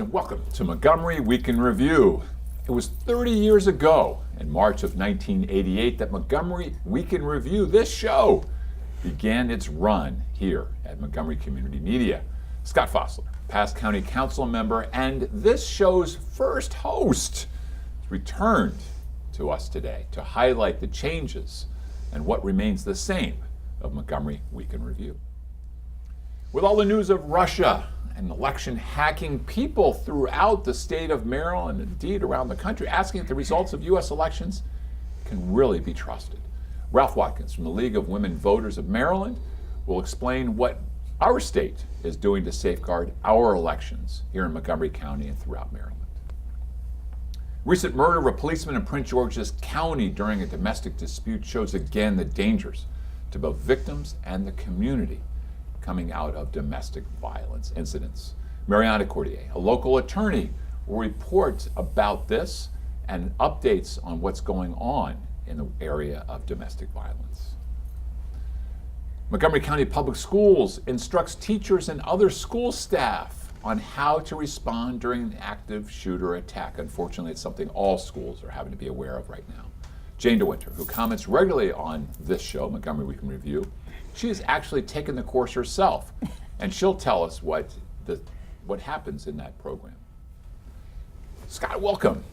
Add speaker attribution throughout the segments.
Speaker 1: and welcome to Montgomery Week in Review. It was 30 years ago, in March of 1988, that Montgomery Week in Review, this show, began its run here at Montgomery Community Media. Scott Fosler, past county council member and this show's first host, returned to us today to highlight the changes and what remains the same of Montgomery Week in Review. With all the news of Russia and election hacking, people throughout the state of Maryland, and indeed around the country, asking if the results of U.S. elections can really be trusted. Ralph Watkins from the League of Women Voters of Maryland will explain what our state is doing to safeguard our elections here in Montgomery County and throughout Maryland. Recent murder of a policeman in Prince George's County during a domestic dispute shows again the dangers to both victims and the community coming out of domestic violence incidents. Mariana Cordier, a local attorney, will report about this and updates on what's going on in the area of domestic violence. Montgomery County Public Schools instructs teachers and other school staff on how to respond during an active shooter attack. Unfortunately, it's something all schools are having to be aware of right now. Jane DeWinter, who comments regularly on this show, Montgomery Week in Review, she has actually taken the course herself, and she'll tell us what happens in that program. Scott, welcome.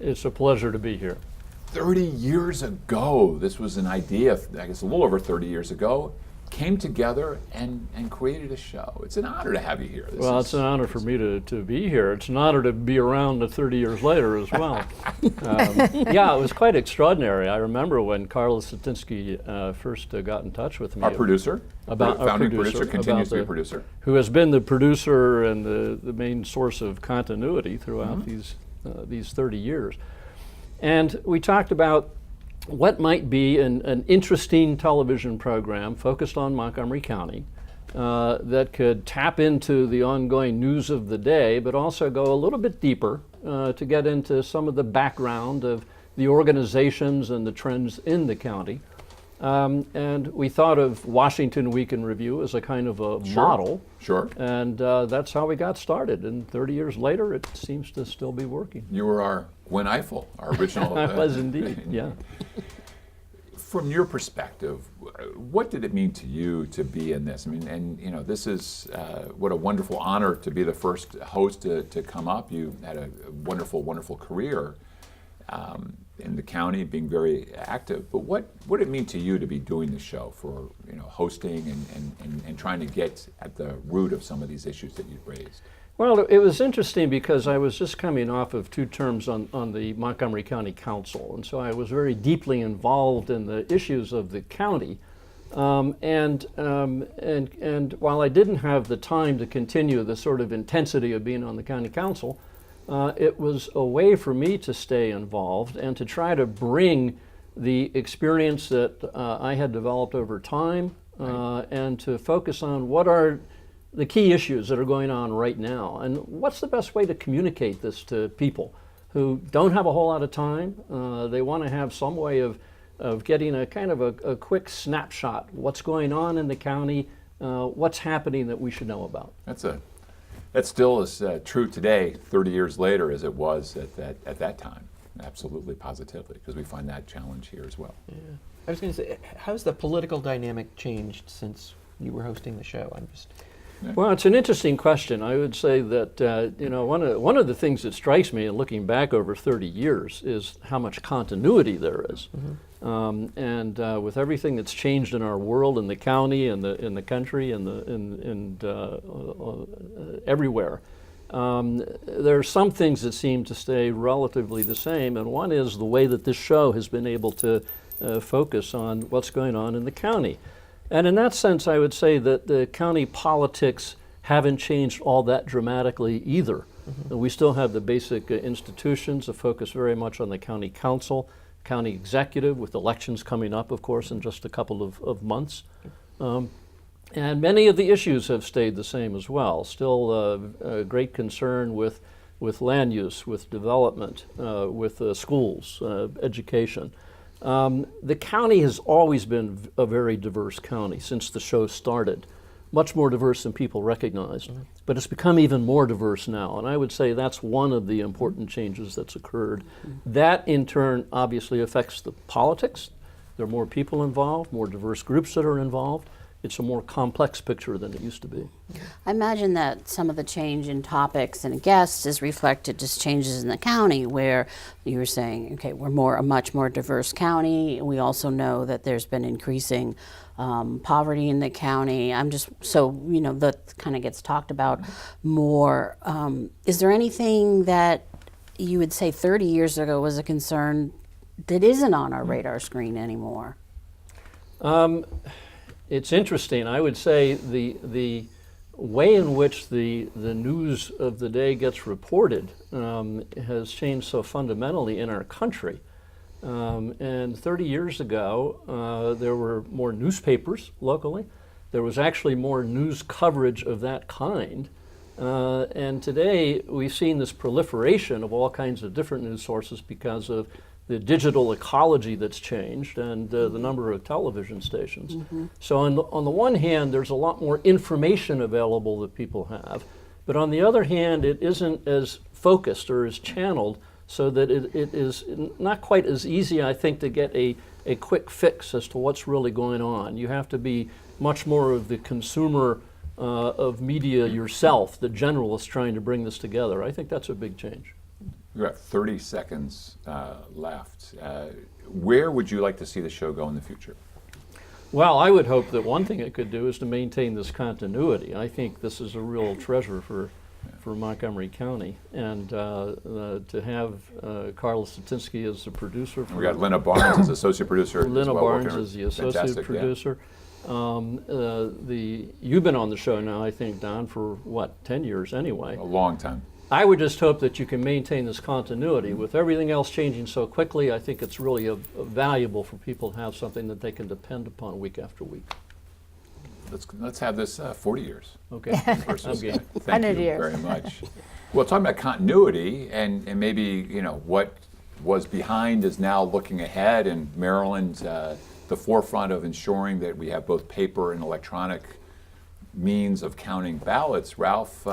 Speaker 2: It's a pleasure to be here.
Speaker 1: 30 years ago, this was an idea, I guess a little over 30 years ago, came together and created a show. It's an honor to have you here.
Speaker 2: It's an honor for me to be here. It's an honor to be around 30 years later as well. Yeah, it was quite extraordinary. I remember when Carla Satinsky first got in touch with me.
Speaker 1: Our producer, founding producer, continues to be a producer.
Speaker 2: Who has been the producer and the main source of continuity throughout these 30 years. And we talked about what might be an interesting television program focused on Montgomery County that could tap into the ongoing news of the day, but also go a little bit deeper to get into some of the background of the organizations and the trends in the county. And we thought of Washington Week in Review as a kind of a model.
Speaker 1: Sure.
Speaker 2: And that's how we got started. And 30 years later, it seems to still be working.
Speaker 1: You were our Gwen Eiffel, our original.
Speaker 2: I was indeed, yeah.
Speaker 1: From your perspective, what did it mean to you to be in this? I mean, and you know, this is what a wonderful honor to be the first host to come up. You had a wonderful, wonderful career in the county, being very active. But what did it mean to you to be doing the show, for hosting and trying to get at the root of some of these issues that you've raised?
Speaker 2: Well, it was interesting because I was just coming off of 2 terms on the Montgomery County Council, and so I was very deeply involved in the issues of the county. And while I didn't have the time to continue the sort of intensity of being on the county council, it was a way for me to stay involved and to try to bring the experience that I had developed over time and to focus on what are the key issues that are going on right now, and what's the best way to communicate this to people who don't have a whole lot of time. They want to have some way of getting a kind of a quick snapshot. What's going on in the county? What's happening that we should know about?
Speaker 1: That's still as true today, 30 years later, as it was at that time. Absolutely, positively, because we find that challenge here as well.
Speaker 3: Yeah. I was going to say, how's the political dynamic changed since you were hosting the show?
Speaker 2: Well, it's an interesting question. I would say that one of the things that strikes me in looking back over 30 years is how much continuity there is. And with everything that's changed in our world, in the county, in the country, and everywhere, there are some things that seem to stay relatively the same. And one is the way that this show has been able to focus on what's going on in the county. And in that sense, I would say that the county politics haven't changed all that dramatically either. We still have the basic institutions that focus very much on the county council, county executive, with elections coming up, of course, in just a couple of months. And many of the issues have stayed the same as well. Still a great concern with land use, with development, with schools, education. The county has always been a very diverse county since the show started. much more diverse than people recognized. But it's become even more diverse now, and I would say that's one of the important changes that's occurred. That, in turn, obviously affects the politics. There are more people involved, more diverse groups that are involved. It's a more complex picture than it used to be.
Speaker 4: I imagine that some of the change in topics and guests is reflected just changes in the county, where you were saying, okay, we're a much more diverse county. We also know that there's been increasing poverty in the county. That kind of gets talked about more. Is there anything that you would say 30 years ago was a concern that isn't on our radar screen anymore?
Speaker 2: It's interesting. I would say the way in which the news of the day gets reported has changed so fundamentally in our country. And 30 years ago, there were more newspapers locally. There was actually more news coverage of that kind. And today, we've seen this proliferation of all kinds of different news sources because of the digital ecology that's changed and the number of television stations. So on the one hand, there's a lot more information available that people have, but on the other hand, it isn't as focused or as channeled, so that it is not quite as easy, I think, to get a quick fix as to what's really going on. You have to be much more of the consumer of media yourself, the generalist trying to bring this together. I think that's a big change.
Speaker 1: We've got 30 seconds left. Where would you like to see the show go in the future?
Speaker 2: Well, I would hope that one thing it could do is to maintain this continuity. I think this is a real treasure for Montgomery County, and to have Carla Statinsky as the producer.
Speaker 1: We got Lena Barnes as associate producer.
Speaker 2: Lena
Speaker 1: well,
Speaker 2: Barnes is the associate producer. Yeah. You've been on the show now, I think, Don, for what, 10 years anyway?
Speaker 1: A long time.
Speaker 2: I would just hope that you can maintain this continuity. With everything else changing so quickly, I think it's really valuable for people to have something that they can depend upon week after week.
Speaker 1: Let's have this 40 years.
Speaker 2: Okay.
Speaker 1: Versus,
Speaker 2: Okay.
Speaker 1: Thank
Speaker 5: 100
Speaker 1: you
Speaker 5: years.
Speaker 1: very much. Well, talking about continuity and maybe what was behind is now looking ahead, and Maryland's the forefront of ensuring that we have both paper and electronic means of counting ballots. Ralph,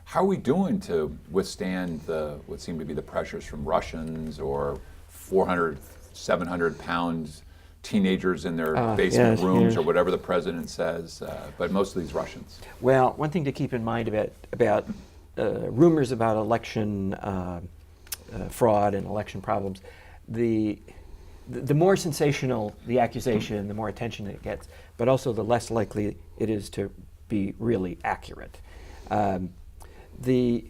Speaker 1: how are we doing to withstand what seem to be the pressures from Russians or 400, 700-pound teenagers in their basement rooms or whatever the president says, but most of these Russians?
Speaker 3: Well, one thing to keep in mind about rumors about election fraud and election problems, the more sensational the accusation, the more attention it gets, but also the less likely it is to be really accurate. The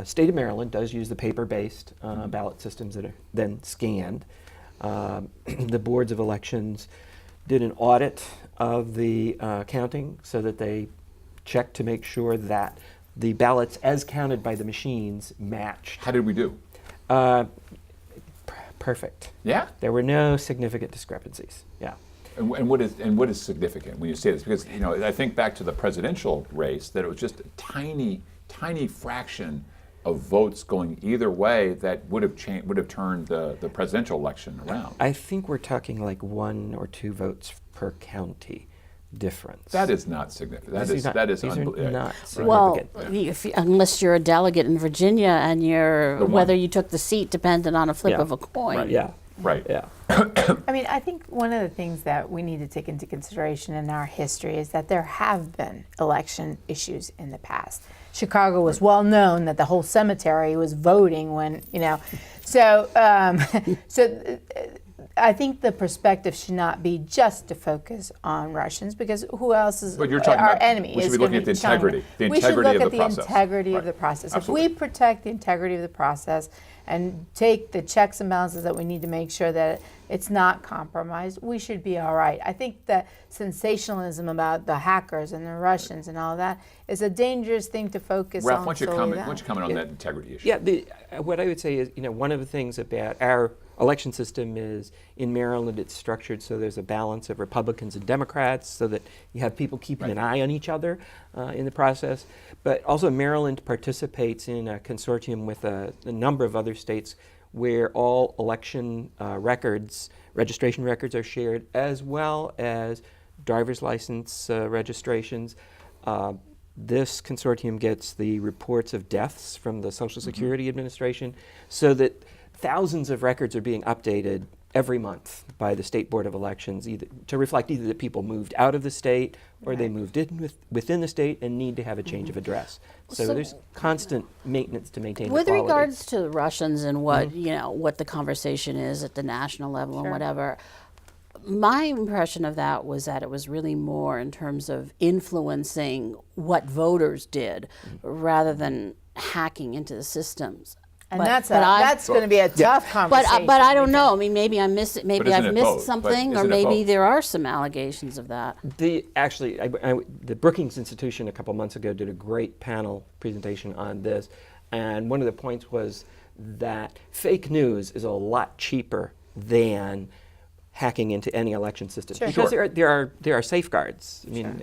Speaker 3: state of Maryland does use the paper-based ballot systems that are then scanned. The boards of elections did an audit of the counting so that they checked to make sure that the ballots as counted by the machines matched.
Speaker 1: How did we do?
Speaker 3: Perfect.
Speaker 1: Yeah?
Speaker 3: There were no significant discrepancies. Yeah.
Speaker 1: And what is significant when you say this? Because I think back to the presidential race, that it was just a tiny fraction of votes going either way that would have turned the presidential election around.
Speaker 3: I think we're talking like 1 or 2 votes per county difference.
Speaker 1: That is not significant.
Speaker 3: These are
Speaker 1: unbelievable.
Speaker 3: not
Speaker 4: Well,
Speaker 3: significant.
Speaker 4: unless you're a delegate in Virginia and whether you took the seat depended on a flip
Speaker 3: Yeah.
Speaker 4: of a coin.
Speaker 3: Right. Yeah.
Speaker 1: Right.
Speaker 3: Yeah.
Speaker 5: I mean, I think one of the things that we need to take into consideration in our history is that there have been election issues in the past. Chicago was well known that the whole cemetery was voting when, so I think the perspective should not be just to focus on Russians, because who else is
Speaker 1: But you're talking
Speaker 5: our
Speaker 1: about,
Speaker 5: enemy?
Speaker 1: we should
Speaker 5: is
Speaker 1: be looking
Speaker 5: gonna
Speaker 1: at the
Speaker 5: be China.
Speaker 1: integrity. The
Speaker 5: We should
Speaker 1: integrity
Speaker 5: look
Speaker 1: of
Speaker 5: at
Speaker 1: the
Speaker 5: the
Speaker 1: process.
Speaker 5: integrity
Speaker 1: Right.
Speaker 5: of the process.
Speaker 1: Absolutely.
Speaker 5: If we protect the integrity of the process and take the checks and balances that we need to make sure that it's not compromised, we should be all right. I think that sensationalism about the hackers and the Russians and all that is a dangerous thing to focus
Speaker 1: Ralph,
Speaker 5: on.
Speaker 1: why don't you
Speaker 5: solely
Speaker 1: comment on
Speaker 5: that.
Speaker 1: that integrity issue?
Speaker 3: Yeah. What I would say is, one of the things about our election system is in Maryland it's structured so there's a balance of Republicans and Democrats so that you have people keeping an eye on each other in the process. But also Maryland participates in a consortium with a number of other states where all election registration records are shared, as well as driver's license registrations. This consortium gets the reports of deaths from the Social Security Administration, so that thousands of records are being updated every month by the State Board of Elections, either to reflect either that people moved out of the state or they moved in within the state and need to have a change of address. So there's constant maintenance to maintain
Speaker 4: With
Speaker 3: the quality.
Speaker 4: regards to the Russians and what what the conversation is at the national level and whatever, my impression of that was that it was really more in terms of influencing what voters did rather than hacking into the systems.
Speaker 5: And that's going to be a tough conversation.
Speaker 4: But I don't know. I mean, maybe I missed it. Maybe
Speaker 1: isn't
Speaker 4: I've
Speaker 1: it
Speaker 4: missed
Speaker 1: both?
Speaker 4: something,
Speaker 1: But
Speaker 4: or
Speaker 1: isn't it
Speaker 4: maybe
Speaker 1: both?
Speaker 4: there are some allegations of that.
Speaker 3: The Brookings Institution a couple months ago did a great panel presentation on this, and one of the points was that fake news is a lot cheaper than hacking into any election system because there are safeguards. I mean,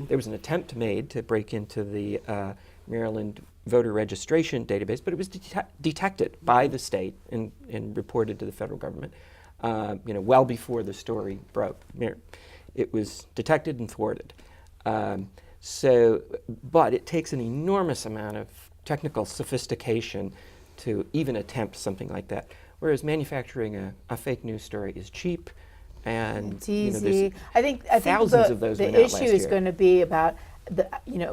Speaker 3: there was an attempt made to break into the Maryland voter registration database, but it was detected by the state and reported to the federal government. Well before the story broke, it was detected and thwarted. But it takes an enormous amount of technical sophistication to even attempt something like that. Whereas manufacturing a fake news story is cheap, and
Speaker 5: it's easy.
Speaker 3: there's
Speaker 5: I think
Speaker 3: thousands of those
Speaker 5: the
Speaker 3: went out
Speaker 5: issue
Speaker 3: last
Speaker 5: is
Speaker 3: year.
Speaker 5: going to be about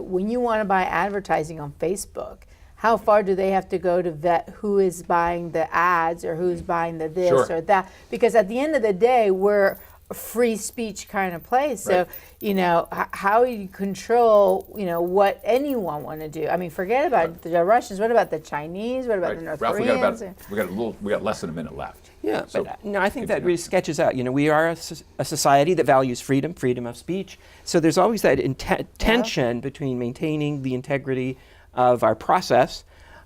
Speaker 5: when you want to buy advertising on Facebook, how far do they have to go to vet who is buying the ads or who's buying the this
Speaker 1: Sure.
Speaker 5: or that? Because at the end of the day, we're a free speech kind of place. So, how do you control, what anyone want to do? I mean, forget about the Russians. What about the Chinese? What about the North
Speaker 1: Ralph,
Speaker 5: Koreans?
Speaker 1: we got less than a minute left.
Speaker 3: Yeah,
Speaker 1: So,
Speaker 3: but no, I think that
Speaker 1: continue.
Speaker 3: really sketches out. We are a society that values freedom of speech. So there's always that tension between maintaining the integrity of our process,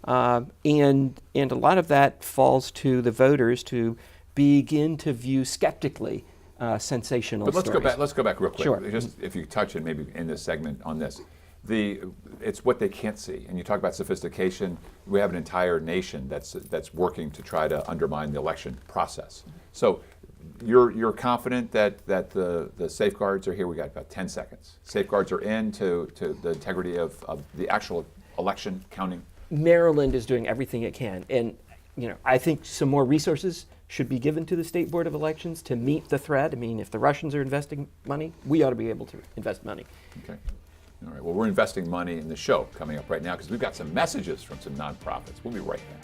Speaker 3: and a lot of that falls to the voters to begin to view skeptically sensational
Speaker 1: But let's
Speaker 3: stories.
Speaker 1: go back real quick.
Speaker 3: Sure.
Speaker 1: Just if you touch it maybe in this segment on this. It's what they can't see. And you talk about sophistication. We have an entire nation that's working to try to undermine the election process. So you're confident that the safeguards are here. We got about 10 seconds. Safeguards are in to the integrity of the actual election counting.
Speaker 3: Maryland is doing everything it can, and I think some more resources should be given to the State Board of Elections to meet the threat. I mean, if the Russians are investing money, we ought to be able to invest money.
Speaker 1: Okay. All right. Well, we're investing money in the show coming up right now because we've got some messages from some nonprofits. We'll be right back.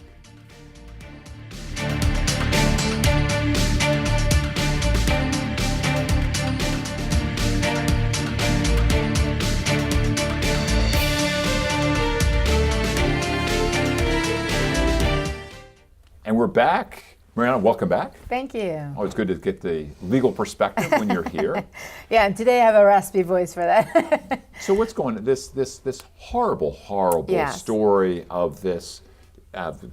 Speaker 1: And we're back. Mariana, welcome back.
Speaker 5: Thank you.
Speaker 1: Always good to get the legal perspective when you're here.
Speaker 5: Yeah, and today I have a raspy voice for that.
Speaker 1: So what's going on? This horrible
Speaker 5: Yes.
Speaker 1: story of this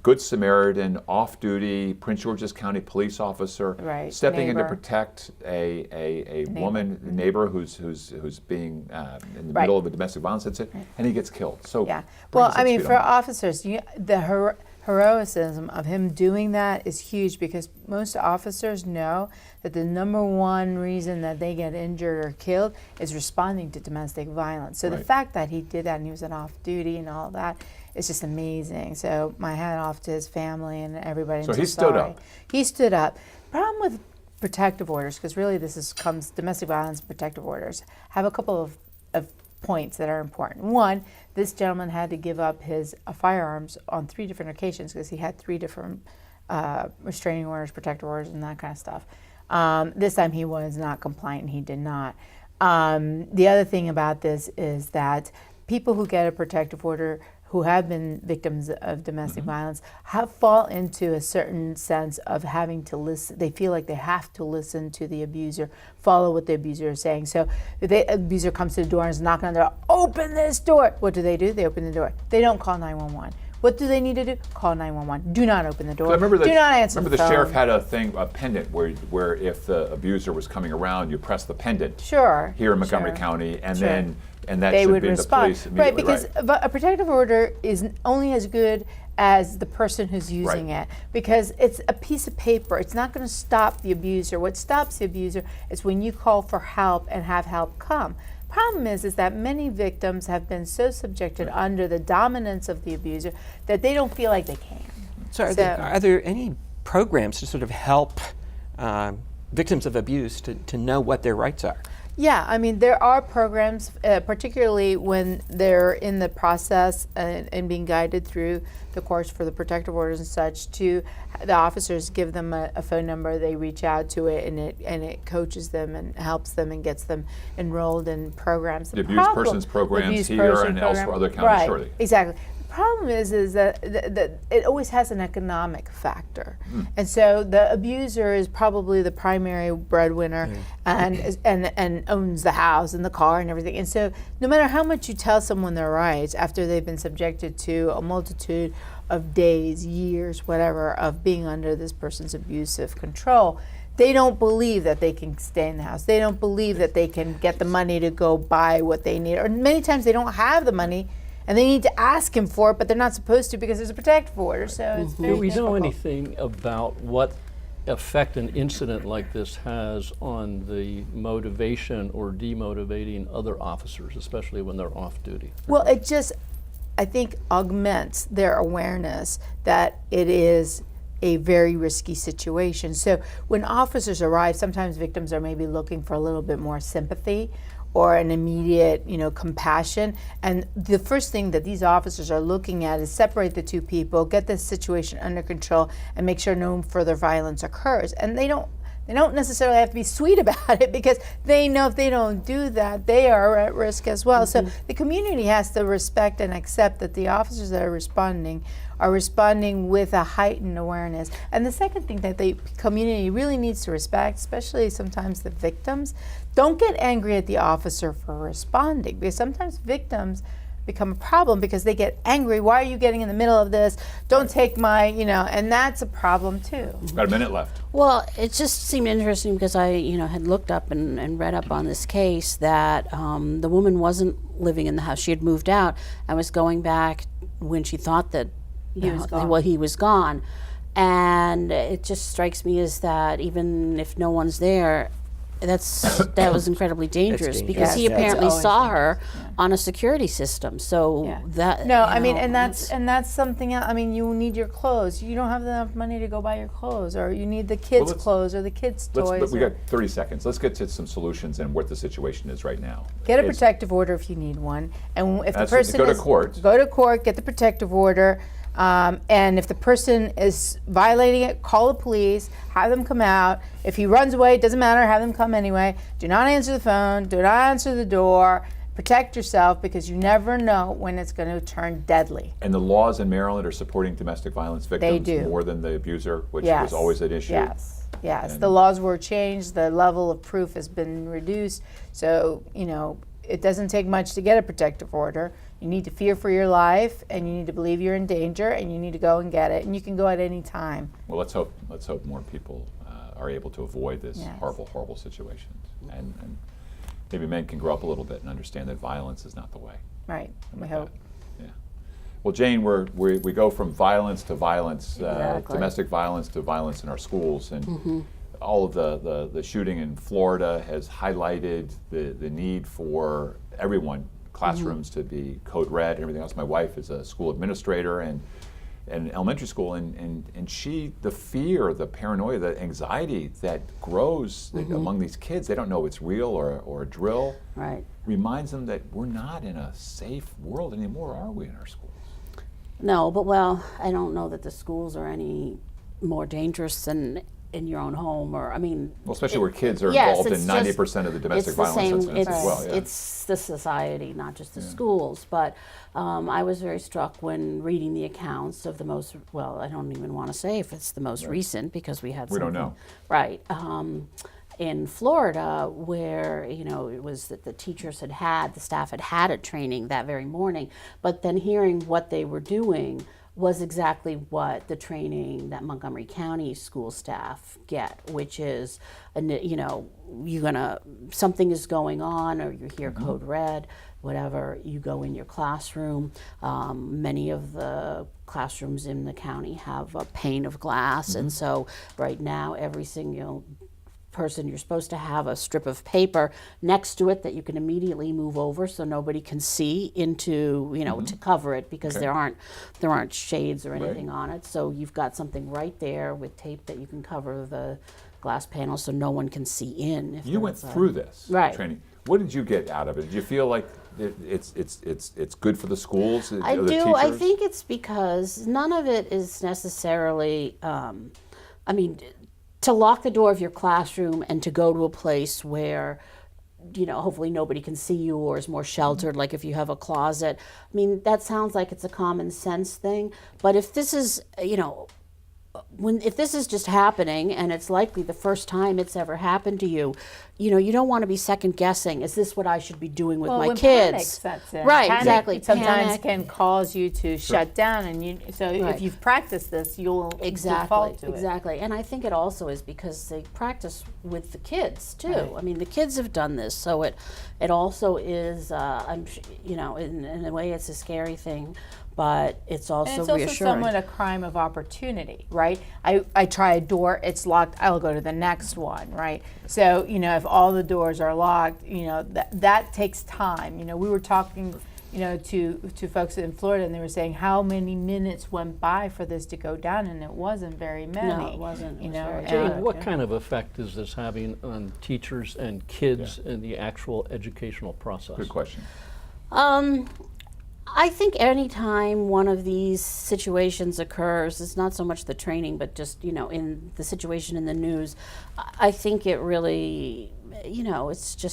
Speaker 1: Good Samaritan, off-duty Prince George's County police officer
Speaker 5: Right,
Speaker 1: stepping in to
Speaker 5: neighbor.
Speaker 1: protect a woman, a neighbor who's being in the
Speaker 5: Right.
Speaker 1: middle of a domestic violence incident, and he gets killed. So
Speaker 5: Yeah.
Speaker 1: bring
Speaker 5: Well,
Speaker 1: us up
Speaker 5: I
Speaker 1: to
Speaker 5: mean,
Speaker 1: speed
Speaker 5: for
Speaker 1: on that.
Speaker 5: officers, the heroism of him doing that is huge because most officers know that the number one reason that they get injured or killed is responding to domestic violence. So the
Speaker 1: Right.
Speaker 5: fact that he did that and he was on off duty and all that is just amazing. So my hat off to his family and everybody.
Speaker 1: So
Speaker 5: I'm
Speaker 1: he stood
Speaker 5: sorry.
Speaker 1: up.
Speaker 5: He stood up. Problem with protective orders, because really this comes domestic violence protective orders, have a couple of points that are important. One, this gentleman had to give up his firearms on 3 different occasions because he had 3 different restraining orders, protective orders, and that kind of stuff. This time he was not compliant and he did not. The other thing about this is that people who get a protective order who have been victims of domestic violence fall into a certain sense of having to listen. They feel like they have to listen to the abuser, follow what the abuser is saying. So if the abuser comes to the door and is knocking on the door, open this door. What do? They open the door. They don't call 911. What do they need to do? Call 911. Do not open the door.
Speaker 1: So I remember
Speaker 5: do not answer
Speaker 1: remember
Speaker 5: the
Speaker 1: the sheriff
Speaker 5: phone.
Speaker 1: had a pendant where if the abuser was coming around, you press the pendant
Speaker 5: Sure.
Speaker 1: here in Montgomery
Speaker 5: sure.
Speaker 1: County, and
Speaker 5: Sure.
Speaker 1: then And that
Speaker 5: they
Speaker 1: should
Speaker 5: would
Speaker 1: be the
Speaker 5: respond.
Speaker 1: police
Speaker 5: Right,
Speaker 1: immediately,
Speaker 5: because a protective order is only as good as the person who's using
Speaker 1: Right.
Speaker 5: it, because it's a piece of paper. It's not going to stop the abuser. What stops the abuser is when you call for help and have help come. Problem is that many victims have been so subjected under the dominance of the abuser that they don't feel like they can.
Speaker 3: So are there any programs to sort of help victims of abuse to know what their rights are?
Speaker 5: Yeah, I mean, there are programs, particularly when they're in the process and being guided through the course for the protective orders and such, to the officers give them a phone number, they reach out to it, and it coaches them and helps them and gets them enrolled in programs.
Speaker 1: The abused persons programs here and elsewhere, other counties,
Speaker 5: right,
Speaker 1: surely.
Speaker 5: Exactly. Problem is that it always has an economic factor, and so the abuser is probably the primary breadwinner, and owns the house and the car and everything. And so, no matter how much you tell someone their rights after they've been subjected to a multitude of days, years, whatever, of being under this person's abusive control, they don't believe that they can stay in the house. They don't believe that they can get the money to go buy what they need, or many times they don't have the money. And they need to ask him for it, but they're not supposed to because there's a protective order. So it's very
Speaker 2: Do we know
Speaker 5: difficult.
Speaker 2: anything about what effect an incident like this has on the motivation or demotivating other officers, especially when they're off duty?
Speaker 5: Well, it just, I think, augments their awareness that it is a very risky situation. So when officers arrive, sometimes victims are maybe looking for a little bit more sympathy or an immediate, compassion. And the first thing that these officers are looking at is separate the two people, get the situation under control, and make sure no further violence occurs. And they don't necessarily have to be sweet about it, because they know if they don't do that, they are at risk as well. So the community has to respect and accept that the officers that are responding with a heightened awareness. And the second thing that the community really needs to respect, especially sometimes the victims, don't get angry at the officer for responding, because sometimes victims become a problem because they get angry. Why are you getting in the middle of this? Don't take my, and that's a problem too.
Speaker 1: Got a minute left.
Speaker 4: Well, it just seemed interesting because I, had looked up and read up on this case that the woman wasn't living in the house. She had moved out and was going back when she thought that he was gone. And it just strikes me as that even if no one's there, that was incredibly dangerous because he
Speaker 3: Yes,
Speaker 4: apparently
Speaker 5: always
Speaker 4: saw
Speaker 5: dangerous.
Speaker 4: her on a security system. So that
Speaker 5: No, I mean, and that's something else. I mean, you need your clothes. You don't have enough money to go buy your clothes, or you need the kids' clothes or the kids' toys.
Speaker 1: We got 30 seconds. Let's get to some solutions and what the situation is right now.
Speaker 5: Get a protective order if you need one, and if the
Speaker 1: That's
Speaker 5: person
Speaker 1: go to court.
Speaker 5: go to court, get the protective order. And if the person is violating it, call the police, have them come out. If he runs away, it doesn't matter, have them come anyway. Do not answer the phone, do not answer the door. Protect yourself, because you never know when it's going to turn deadly.
Speaker 1: And the laws in Maryland are supporting domestic violence victims
Speaker 5: do.
Speaker 1: more than the abuser, which
Speaker 5: Yes.
Speaker 1: was always an issue.
Speaker 5: Yes.
Speaker 1: And-
Speaker 5: The laws were changed, the level of proof has been reduced. So, it doesn't take much to get a protective order. You need to fear for your life, and you need to believe you're in danger, and you need to go and get it. And you can go at any time.
Speaker 1: Well, let's hope more people are able to avoid this
Speaker 5: Yes.
Speaker 1: horrible situation. And maybe men can grow up a little bit and understand that violence is not the way.
Speaker 5: Right, we
Speaker 1: Like
Speaker 5: hope.
Speaker 1: that. Yeah. Well, Jane, we go from violence to violence,
Speaker 4: Exactly.
Speaker 1: domestic violence to violence in our schools, and all of the shooting in Florida has highlighted the need for everyone, classrooms to be code red and everything else. My wife is a school administrator and elementary school, and the fear, the paranoia, the anxiety that grows among these kids, they don't know it's real or a drill,
Speaker 4: Right.
Speaker 1: reminds them that we're not in a safe world anymore, are we, in our schools?
Speaker 4: No, but I don't know that the schools are any more dangerous than in your own home, or
Speaker 1: Well, especially where kids are
Speaker 4: yes,
Speaker 1: involved in
Speaker 4: it's
Speaker 1: 90% of the domestic
Speaker 4: it's the
Speaker 1: violence
Speaker 4: same,
Speaker 1: incidents
Speaker 4: it's,
Speaker 1: as well. Yeah.
Speaker 4: It's the society, not just the schools. But I was very struck when reading the accounts of the most, I don't even want to say if it's the most recent, because we had
Speaker 1: We don't
Speaker 4: something-
Speaker 1: know.
Speaker 4: Right. In Florida, where it was that the teachers the staff had a training that very morning, but then hearing what they were doing was exactly what the training that Montgomery County school staff get, which is, something is going on, or you hear code red, whatever, you go in your classroom. Many of the classrooms in the county have a pane of glass, and so right now every single person, you're supposed to have a strip of paper next to it that you can immediately move over so nobody can see into, to cover it, because there aren't shades or anything on it. So you've got something right there with tape that you can cover the glass panel so no one can see in. If
Speaker 1: You went through this training. What did you get out of it? Did you feel like it's good for the schools?
Speaker 4: I
Speaker 1: the
Speaker 4: do.
Speaker 1: teachers?
Speaker 4: I think it's because none of it is necessarily, to lock the door of your classroom and to go to a place where, hopefully nobody can see you or is more sheltered, like if you have a closet. I mean, that sounds like it's a common sense thing. But if this is, if this is just happening and it's likely the first time it's ever happened to you, you don't want to be second guessing. Is this what I should be doing with my
Speaker 5: when
Speaker 4: kids?
Speaker 5: Panic sets in.
Speaker 4: Right,
Speaker 5: Panic
Speaker 4: exactly.
Speaker 5: Sometimes
Speaker 4: Panic.
Speaker 5: can cause you to shut down, and if you've practiced this, you'll default to it.
Speaker 4: Exactly. And I think it also is because they practice with the kids too.
Speaker 5: Right.
Speaker 4: I mean, the kids have done this, so it also is. In a way, it's a scary thing. But it's also
Speaker 5: And it's also
Speaker 4: reassuring.
Speaker 5: somewhat a crime of opportunity, right? I try a door, it's locked, I'll go to the next one, right? So, if all the doors are locked, that takes time. We were talking, to folks in Florida, and they were saying how many minutes went by for this to go down, and it wasn't very many.
Speaker 4: No, it wasn't. It was very
Speaker 2: Jane, what kind of effect is this having on teachers and kids in the actual educational process?
Speaker 1: Good question.
Speaker 4: I think any time one of these situations occurs, it's not so much the training, but just, in the situation in the news, I think it really, it's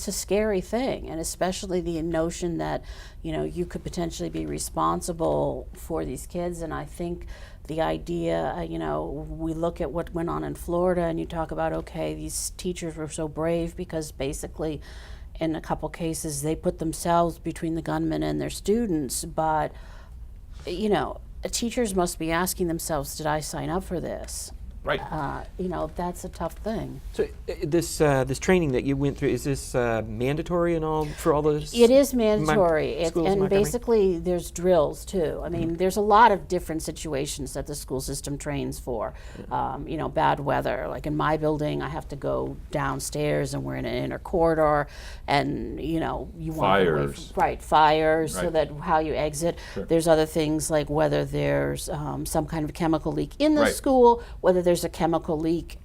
Speaker 4: a scary thing. And especially the notion that, you could potentially be responsible for these kids. And I think the idea, we look at what went on in Florida and you talk about, okay, these teachers were so brave because basically, in a couple cases, they put themselves between the gunmen and their students. But, teachers must be asking themselves, did I sign up for this?
Speaker 1: Right.
Speaker 4: That's a tough thing.
Speaker 3: So this training that you went through, is this mandatory and all for all those?
Speaker 4: It is mandatory,
Speaker 3: schools in
Speaker 4: and
Speaker 3: Montgomery?
Speaker 4: basically there's drills too. I mean, there's a lot of different situations that the school system trains for. Bad weather. Like in my building, I have to go downstairs, and we're in an inner corridor, and you want to
Speaker 1: Fires.
Speaker 4: fires, so
Speaker 1: Right.
Speaker 4: that how you exit.
Speaker 1: Sure.
Speaker 4: There's other things like whether there's some kind of chemical leak in the
Speaker 1: Right.
Speaker 4: school, whether there's a chemical leak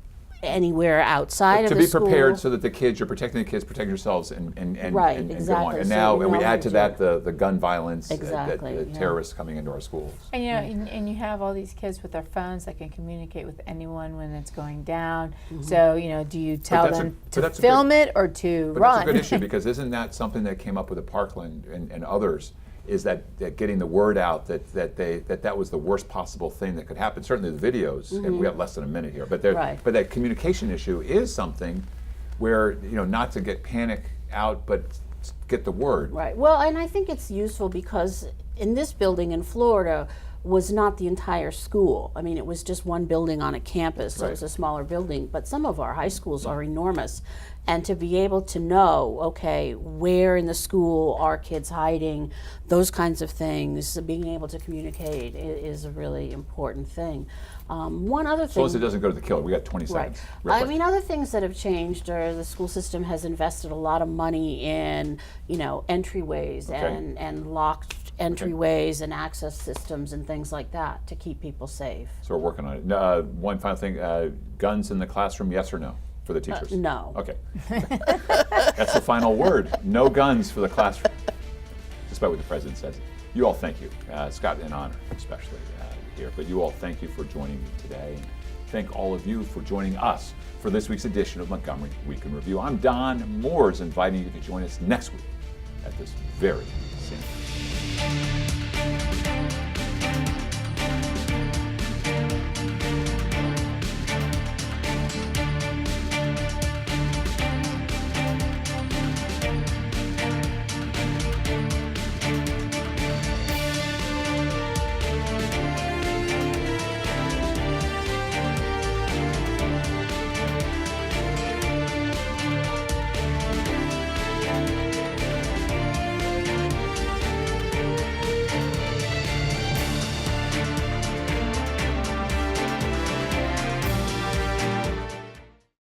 Speaker 4: anywhere outside of
Speaker 1: To
Speaker 4: the
Speaker 1: be
Speaker 4: school.
Speaker 1: prepared so that you're protecting the kids, protect yourselves, and
Speaker 4: Right,
Speaker 1: and go on.
Speaker 4: exactly.
Speaker 1: And
Speaker 4: So
Speaker 1: now,
Speaker 4: you
Speaker 1: and we
Speaker 4: know
Speaker 1: add to
Speaker 4: that
Speaker 1: that the gun violence,
Speaker 4: Exactly,
Speaker 1: the
Speaker 4: yeah.
Speaker 1: terrorists coming into our schools.
Speaker 5: And and you have all these kids with their phones that can communicate with anyone when it's going down. So do you tell
Speaker 1: that's a-
Speaker 5: them
Speaker 1: but
Speaker 5: to
Speaker 1: that's a
Speaker 5: film
Speaker 1: good-
Speaker 5: it or to
Speaker 1: But
Speaker 5: run?
Speaker 1: that's a good issue, because isn't that something that came up with the Parkland and others? Is that getting the word out that was the worst possible thing that could happen? Certainly the videos, and we have less than a minute here, but
Speaker 4: Right.
Speaker 1: but that communication issue is something where not to get panic out, but get the word.
Speaker 4: Right. Well, and I think it's useful because in this building in Florida was not the entire school. I mean, it was just one building on a campus, so it was
Speaker 1: Right.
Speaker 4: a smaller building. But some of our high schools are enormous. And to be able to know, okay, where in the school are kids hiding, those kinds of things, being able to communicate is a really important thing. One other
Speaker 1: As long as it
Speaker 4: thing.
Speaker 1: doesn't go to the killer. We got 20
Speaker 4: Right.
Speaker 1: seconds. Real
Speaker 4: I
Speaker 1: quick.
Speaker 4: mean, other things that have changed are the school system has invested a lot of money in, entryways
Speaker 1: Okay.
Speaker 4: and locked entryways and access systems and things like that to keep people safe.
Speaker 1: So we're working on it. One final thing, guns in the classroom, yes or no, for the teachers?
Speaker 4: No.
Speaker 1: Okay. That's the final word. No guns for the classroom, despite what the president says. You all, thank you. Scott, an honor, especially here. But you all, thank you for joining me today. And thank all of you for joining us for this week's edition of Montgomery Week in Review. I'm Don Mooers, inviting you to join us next week at this very same time.